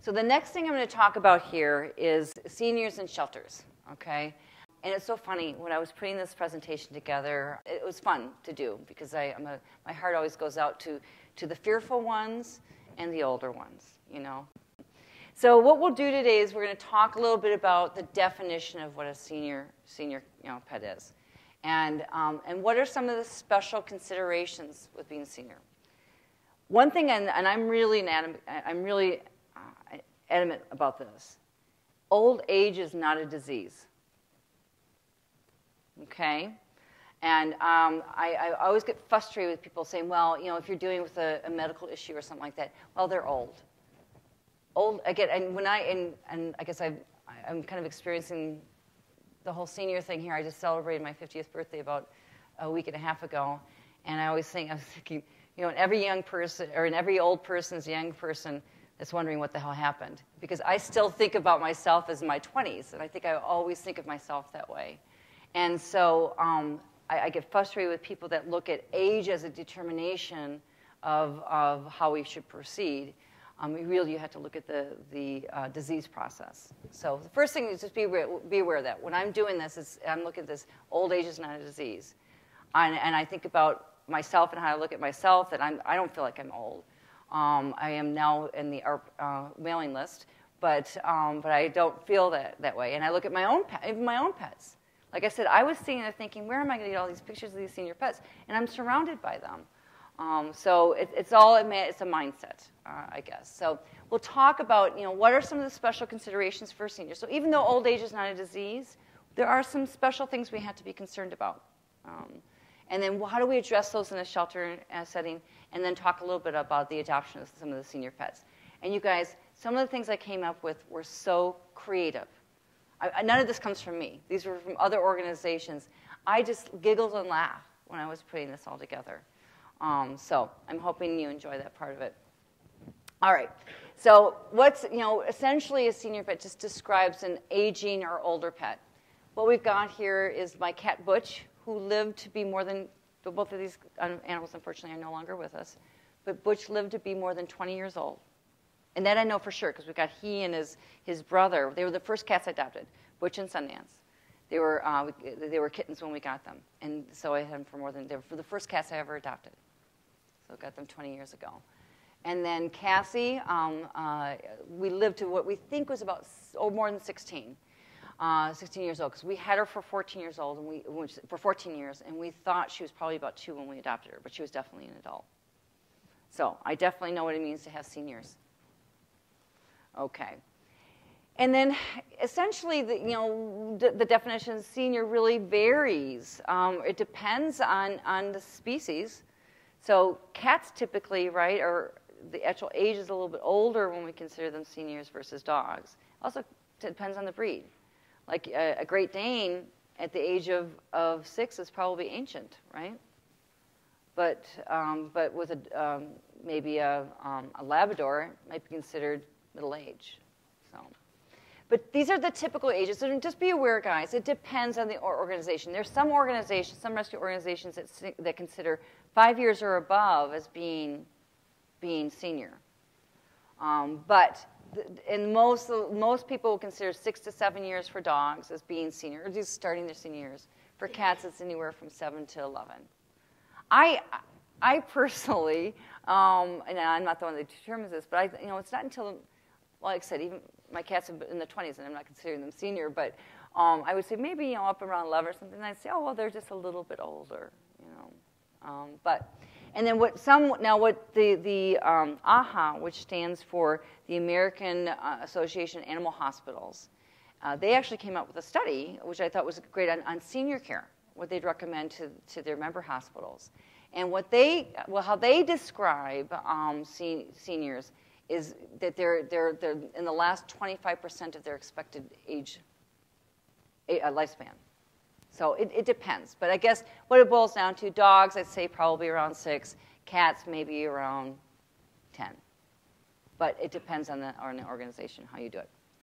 So the next thing I'm going to talk about here is seniors and shelters, okay? And it's so funny, when I was putting this presentation together, it was fun to do because my heart always goes out to the fearful ones and the older ones, you know? So what we'll do today is we're going to talk a little bit about the definition of what a senior pet is. And what are some of the special considerations with being a senior? One thing, and I'm really adamant about this, old age is not a disease, okay? And I always get frustrated with people saying, well, you know, if you're dealing with a medical issue or something like that, well, they're old. Again, and I guess I'm kind of experiencing the whole senior thing here. I just celebrated my 50th birthday about a week and a half ago, and I was thinking, you know, in every young person, or in every old person's young person that's wondering what the hell happened. Because I still think about myself as my 20s, and I think I always think of myself that way. And so I get frustrated with people that look at age as a determination of how we should proceed. Really, you have to look at the disease process. So the first thing is just be aware of that. When I'm doing this, I'm looking at this, old age is not a disease. And I think about myself and how I look at myself, that I don't feel like I'm old. I am now in the mailing list, but I don't feel that way. And I look at my own pets. Like I said, I was sitting there thinking, where am I going to get all these pictures of these senior pets? And I'm surrounded by them. So it's a mindset, I guess. So we'll talk about, you know, what are some of the special considerations for seniors. So even though old age is not a disease, there are some special things we have to be concerned about. And then how do we address those in a shelter setting? And then talk a little bit about the adoption of some of the senior pets. And you guys, some of the things I came up with were so creative. None of this comes from me. These were from other organizations. I just giggled and laughed when I was putting this all together. So I'm hoping you enjoy that part of it. All right. So essentially a senior pet just describes an aging or older pet. What we've got here is my cat Butch, who lived to be more than, both of these animals unfortunately are no longer with us, but Butch lived to be more than 20 years old. And that I know for sure, because we've got he and his brother. They were the first cats I adopted, Butch and Sundance. They were kittens when we got them. And so I had them they were the first cats I ever adopted. So I got them 20 years ago. And then Cassie, we lived to what we think was about, more than 16 years old, because we had her for 14 years old, and for 14 years, and we thought she was probably about 2 when we adopted her, but she was definitely an adult. So I definitely know what it means to have seniors. Okay. And then essentially, the definition of senior really varies. It depends on the species. So cats typically, right, the actual age is a little bit older when we consider them seniors versus dogs. Also depends on the breed. Like a Great Dane at the age of 6 is probably ancient, right? But with maybe a Labrador, it might be considered middle age. So, but these are the typical ages. So just be aware, guys. It depends on the organization. There's some organizations, some rescue organizations that consider 5 years or above as being senior. But most people will consider 6 to 7 years for dogs as being senior, or just starting their senior years. For cats, it's anywhere from 7 to 11. I personally, and I'm not the one that determines this, but it's not until, like I said, even my cats are in the 20s, and I'm not considering them senior, but I would say maybe up around 11 or something. And I'd say, oh well, they're just a little bit older, And then what the AHA, which stands for the American Association of Animal Hospitals, they actually came out with a study, which I thought was great, on senior care, what they'd recommend to their member hospitals. And how they describe seniors is that they're in the last 25% of their expected age lifespan. So it depends. But I guess what it boils down to, dogs, I'd say probably around 6. Cats, maybe around 10. But it depends on the organization, how you do it.